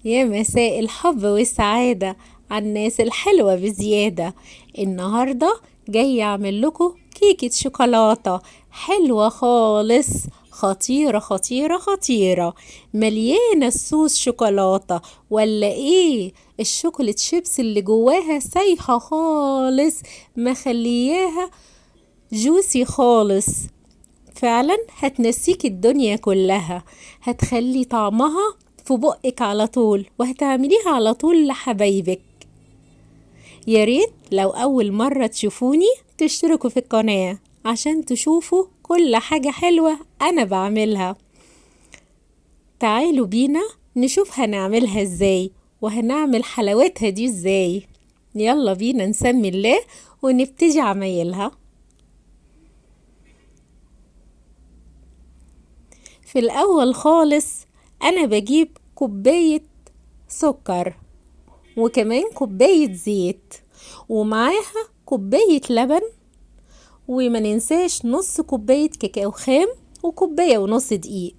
يا مساء الحب والسعادة على الناس الحلوة بزيادة. النهاردة جاي أعمل لكم كيكة شوكولاتة حلوة خالص، خطيرة خطيرة خطيرة، مليانة صوص شوكولاتة. ولا ايه؟ الشوكولات شيبس اللي جواها سايحة خالص، مخلياها جوسي خالص. فعلا هتنسيك الدنيا كلها، هتخلي طعمها في بقك على طول، وهتعمليها على طول لحبايبك. يا ريت لو أول مرة تشوفوني تشتركوا في القناة عشان تشوفوا كل حاجة حلوة أنا بعملها. تعالوا بينا نشوف هنعملها ازاي، وهنعمل حلاوتها دي ازاي. يلا بينا نسمي الله ونبتدي عمايلها. في الأول خالص أنا بجيب كوباية سكر، وكمان كوباية زيت، ومعاها كوباية لبن، وما ننساش نص كوباية كاكاو خام، وكوباية ونص دقيق،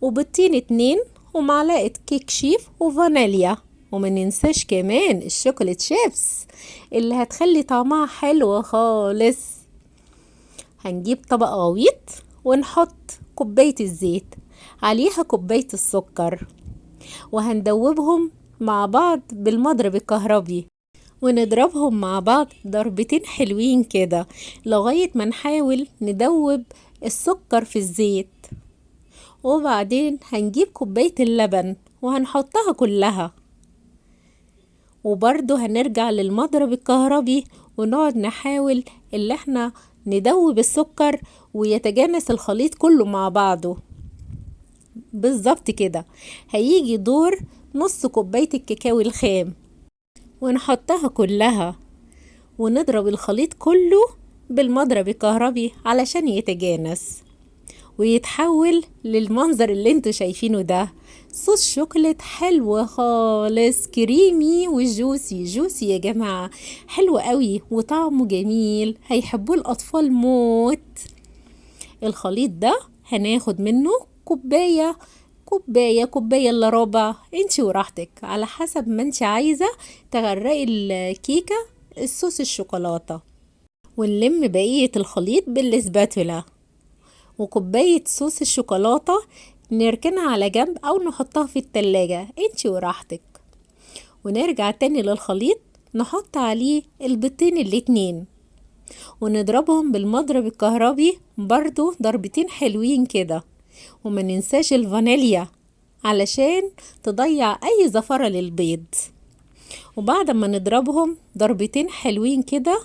وبيضتين 2، ومعلقة كيك شيف وفانيليا. وما ننساش كمان الشوكولات شيبس اللي هتخلي طعمها حلو خالص. هنجيب طبق غويط ونحط كوباية الزيت، عليها كوباية السكر، وهندوبهم مع بعض بالمضرب الكهربي، ونضربهم مع بعض ضربتين حلوين كده لغاية ما نحاول ندوب السكر في الزيت. وبعدين هنجيب كوباية اللبن وهنحطها كلها، وبرضه هنرجع للمضرب الكهربي ونقعد نحاول اللي احنا ندوب السكر ويتجانس الخليط كله مع بعضه. بالظبط كده. هيجي دور نص كوباية الكاكاو الخام ونحطها كلها، ونضرب الخليط كله بالمضرب الكهربي علشان يتجانس ويتحول للمنظر اللي انتوا شايفينه ده. صوص شوكولات حلو خالص، كريمي وجوسي جوسي يا جماعة، حلو قوي وطعمه جميل، هيحبوه الأطفال موت. الخليط ده هناخد منه كوباية، كوباية الا ربع، انتي وراحتك على حسب ما انتي عايزة تغرقي الكيكة الصوص الشوكولاتة. ونلم بقية الخليط بالسباتولا، وكوباية صوص الشوكولاتة نركنها على جنب أو نحطها في التلاجة انتي وراحتك. ونرجع تاني للخليط، نحط عليه البيضتين الاتنين ونضربهم بالمضرب الكهربي برضو ضربتين حلوين كده. وما ننساش الفانيليا علشان تضيع أي زفرة للبيض. وبعد ما نضربهم ضربتين حلوين كده،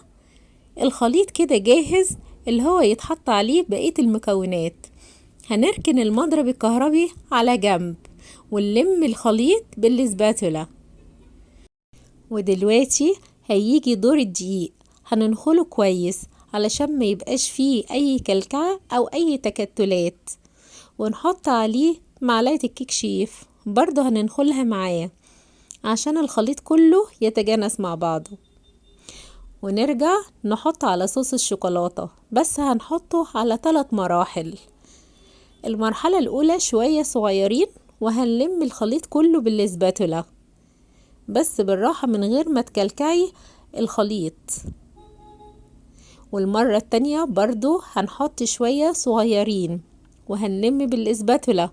الخليط كده جاهز اللي هو يتحط عليه بقية المكونات. هنركن المضرب الكهربي على جنب ونلم الخليط بالسباتولا. ودلوقتي هيجي دور الدقيق، هننخله كويس علشان ما يبقاش فيه اي كلكعة او اي تكتلات، ونحط عليه معلقة الكيك شيف برضه هننخلها معاه عشان الخليط كله يتجانس مع بعضه. ونرجع نحط على صوص الشوكولاتة، بس هنحطه على 3 مراحل. المرحلة الأولى شوية صغيرين، وهنلم الخليط كله بالسباتولا بس بالراحة من غير ما تكلكعي الخليط. والمرة التانية برضو هنحط شوية صغيرين وهنلم بالسباتولا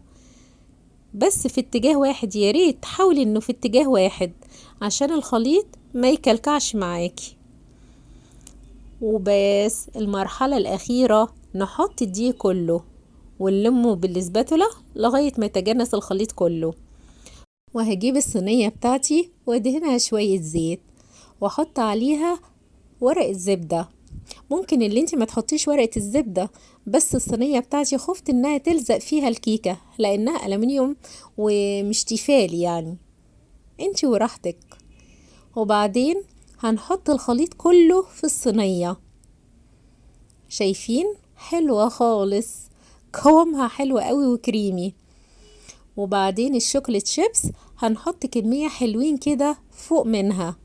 بس في اتجاه واحد، يا ريت حاولي انه في اتجاه واحد عشان الخليط ما يكلكعش معاكي. وبس المرحلة الأخيرة نحط الدقيق كله ونلمه بالسباتولا لغاية ما يتجانس الخليط كله. وهجيب الصينية بتاعتي وادهنها شوية زيت واحط عليها ورق الزبدة. ممكن اللي انت ما تحطيش ورقة الزبدة، بس الصينية بتاعتي خفت انها تلزق فيها الكيكة لانها ألمنيوم ومش تيفال يعني، انت وراحتك. وبعدين هنحط الخليط كله في الصينية. شايفين؟ حلوة خالص، قوامها حلوة قوي وكريمي. وبعدين الشوكولات شيبس هنحط كمية حلوين كده فوق منها،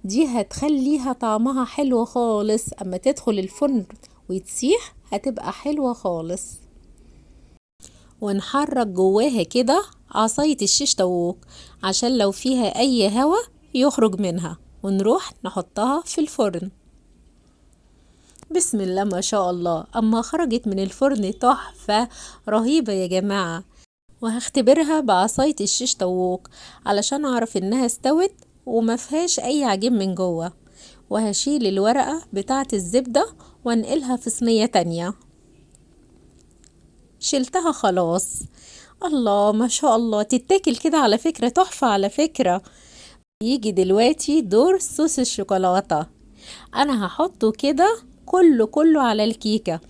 دي هتخليها طعمها حلو خالص، اما تدخل الفرن ويتسيح هتبقى حلوة خالص. ونحرك جواها كده عصاية الشيش طاووق عشان لو فيها اي هوا يخرج منها، ونروح نحطها في الفرن. بسم الله ما شاء الله، اما خرجت من الفرن تحفة رهيبة يا جماعة. وهختبرها بعصاية الشيش طاووق علشان اعرف انها استوت وما فيهاش اي عجين من جوه. وهشيل الورقة بتاعة الزبدة وانقلها في صينية تانية. شلتها خلاص. الله ما شاء الله، تتاكل كده على فكرة، تحفة على فكرة. يجي دلوقتي دور صوص الشوكولاتة. انا هحطه كده كله على الكيكة.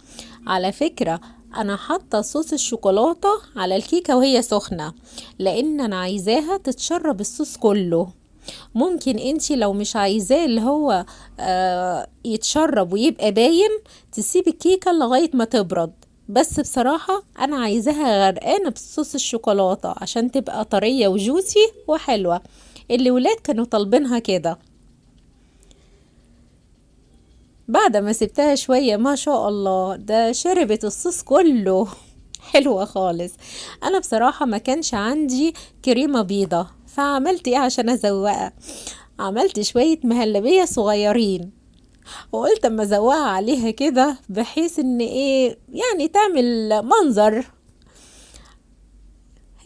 على فكرة انا حاطة صوص الشوكولاتة على الكيكة وهي سخنة، لان انا عايزاها تتشرب الصوص كله. ممكن انتي لو مش عايزاه اللي هو يتشرب ويبقى باين، تسيب الكيكة لغاية ما تبرد. بس بصراحة انا عايزاها غرقانة بصوص الشوكولاتة عشان تبقى طرية وجوسي وحلوة. الولاد كانوا طالبينها كده. بعد ما سبتها شوية ما شاء الله ده شربت الصوص كله. حلوة خالص. انا بصراحة ما كانش عندي كريمة بيضة، فعملت ايه عشان ازوقها؟ عملت شوية مهلبية صغيرين، وقلت اما ازوقها عليها كده بحيث ان ايه يعني تعمل منظر.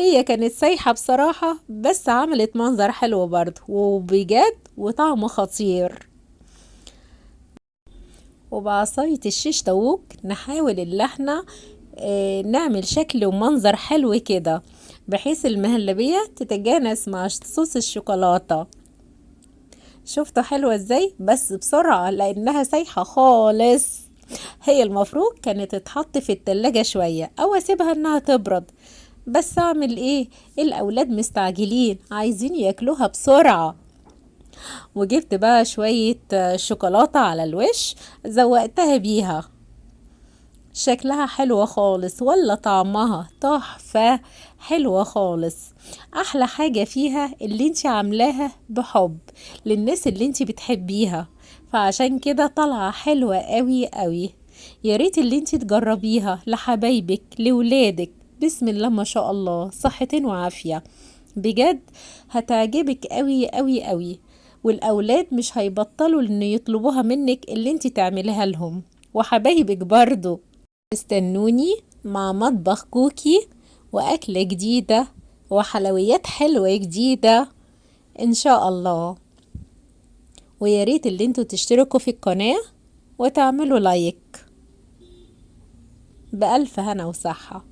هي كانت سايحة بصراحة، بس عملت منظر حلو برضه وبجد وطعمه خطير. وبعصاية الشيش طاووق نحاول اللي احنا نعمل شكل ومنظر حلو كده، بحيث المهلبية تتجانس مع صوص الشوكولاتة. شفتوا حلوة ازاي؟ بس بسرعة لانها سايحة خالص. هي المفروض كانت تتحط في التلاجة شوية او اسيبها انها تبرد، بس اعمل ايه؟ الاولاد مستعجلين عايزين ياكلوها بسرعة. وجبت بقى شوية شوكولاتة على الوش، زوقتها بيها. شكلها حلوة خالص ولا طعمها تحفة. حلوة خالص. احلى حاجة فيها اللي انتي عاملاها بحب للناس اللي انتي بتحبيها، فعشان كده طالعة حلوة قوي قوي. يا ريت اللي انتي تجربيها لحبايبك لولادك. بسم الله ما شاء الله، صحتين وعافية. بجد هتعجبك قوي قوي قوي. والاولاد مش هيبطلوا ان يطلبوها منك اللي انتي تعمليها لهم، وحبايبك برضو. استنوني مع مطبخ كوكي وأكلة جديدة وحلويات حلوة جديدة إن شاء الله. وياريت اللي انتوا تشتركوا في القناة وتعملوا لايك. بألف هنا وصحة.